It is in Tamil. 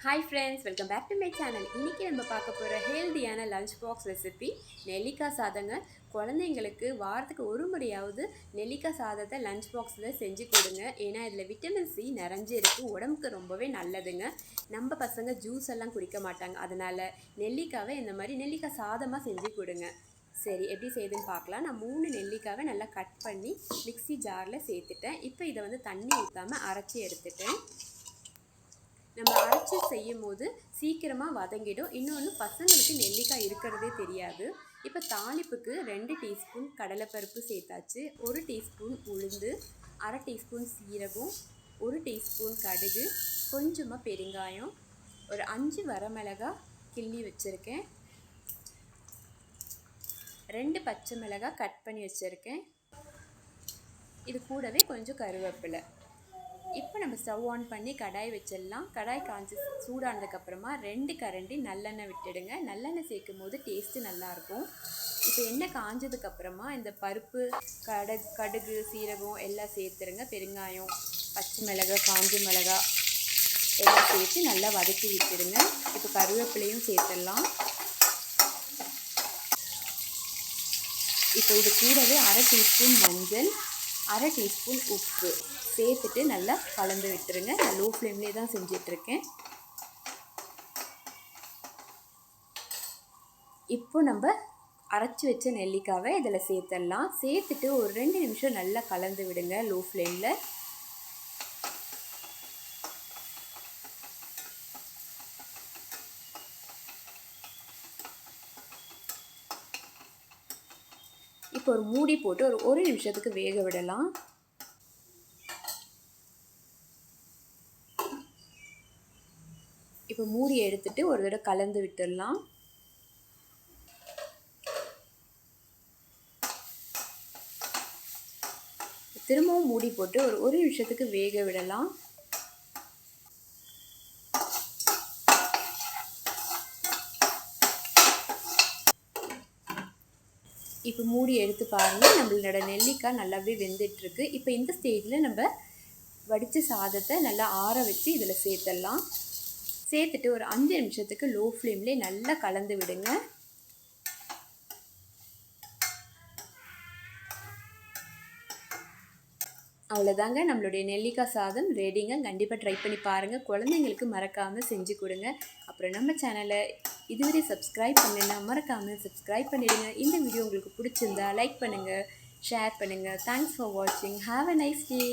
Hi friends, welcome back to my channel. இன்னைக்கு நம்ம பார்க்க போற ஹெல்தியான லஞ்ச் பாக்ஸ் ரெசிபி நெல்லிக்காய் சாதங்க. குழந்தைங்களுக்கு வாரத்துக்கு ஒரு முறையாவது நெல்லிக்காய் சாதத்தை லஞ்ச் பாக்ஸில் செஞ்சு கொடுங்க. ஏன்னா இதில் விட்டமின் சி நிறைஞ்சு இருக்குது, உடம்புக்கு ரொம்பவே நல்லதுங்க. நம்ம பசங்க ஜூஸ் எல்லாம் குடிக்க மாட்டாங்க, அதனால் நெல்லிக்காவை இந்த மாதிரி நெல்லிக்காய் சாதமாக செஞ்சு கொடுங்க. சரி, எப்படி செய்யுதுன்னு பார்க்கலாம். நான் 3 நெல்லிக்காவை நல்லா கட் பண்ணி மிக்ஸி ஜாரில் சேர்த்துட்டேன். இப்போ இதை வந்து தண்ணி ஊற்றாமல் அரைச்சி எடுத்துட்டேன். நம்ம அரைச்சி செய்யும் போது சீக்கிரமாக வதங்கிடும். இன்னொன்று, பசங்களுக்கு நெல்லிக்காய் இருக்கிறதே தெரியாது. இப்போ தாளிப்புக்கு 2 டீஸ்பூன் கடலைப்பருப்பு சேர்த்தாச்சு, 1 டீஸ்பூன் உளுந்து, அரை டீஸ்பூன் சீரகம், 1 டீஸ்பூன் கடுகு, கொஞ்சமாக பெருங்காயம், ஒரு 5 வரமிளகாய் கிள்ளி வச்சுருக்கேன், 2 பச்சை மிளகாய் கட் பண்ணி வச்சுருக்கேன். இது கூடவே கொஞ்சம் கருவேப்பிலை. இப்போ நம்ம ஸ்டவ் ஆன் பண்ணி கடாய் வச்சிடலாம். கடாய் காஞ்சி சூடானதுக்கப்புறமா 2 கரண்டி நல்லெண்ணெய் விட்டுடுங்க. நல்லெண்ணெய் சேர்க்கும் போது டேஸ்ட்டு நல்லாயிருக்கும். இப்போ எண்ணெய் காஞ்சதுக்கப்புறமா இந்த பருப்பு, கடுகு, சீரகம் எல்லாம் சேர்த்துருங்க. பெருங்காயம், பச்சை மிளகாய், காஞ்ச மிளகாய் எல்லாம் சேர்த்து நல்லா வதக்கி விட்டுடுங்க. இப்போ கருவேப்பிலையும் சேர்த்துடலாம். இப்போ இது கூடவே அரை டீஸ்பூன் மஞ்சள், அரை டீஸ்பூன் உப்பு சேர்த்துட்டு நல்லா கலந்து விட்டுருங்க. நான் லோ ஃப்ளேம்லேயே தான் செஞ்சிட்ருக்கேன். இப்போ நம்ம அரைச்சி வச்ச நெல்லிக்காவை இதில் சேர்த்துடலாம். சேர்த்துட்டு ஒரு 2 நிமிஷம் நல்லா கலந்து விடுங்க லோ ஃப்ளேமில். இப்போ ஒரு மூடி போட்டு ஒரு நிமிஷத்துக்கு வேக விடலாம். இப்போ மூடியை எடுத்துட்டு ஒரு தடவை கலந்து விட்டுடலாம். திரும்பவும் மூடி போட்டு ஒரு நிமிஷத்துக்கு வேக விடலாம். இப்போ மூடி எடுத்து பாருங்கள், நம்மளோட நெல்லிக்காய் நல்லாவே வெந்துட்டுருக்கு. இப்போ இந்த ஸ்டேஜில் நம்ம வடித்த சாதத்தை நல்லா ஆற வச்சு இதில் சேர்த்துடலாம். சேர்த்துட்டு ஒரு 5 நிமிஷத்துக்கு லோ ஃப்ளேம்லேயே நல்லா கலந்து விடுங்க. அவ்வளோதாங்க, நம்மளுடைய நெல்லிக்காய் சாதம் ரெடிங்க. கண்டிப்பாக ட்ரை பண்ணி பாருங்கள். குழந்தைங்களுக்கு மறக்காமல் செஞ்சு கொடுங்க. அப்புறம் நம்ம சேனலை இதுவரை சப்ஸ்கிரைப் பண்ணலைன்னா மறக்காமல் சப்ஸ்கிரைப் பண்ணிடுங்க. இந்த வீடியோ உங்களுக்கு பிடிச்சிருந்தா லைக் பண்ணுங்கள், ஷேர் பண்ணுங்கள். தேங்க்ஸ் ஃபார் வாட்சிங். Have a nice day.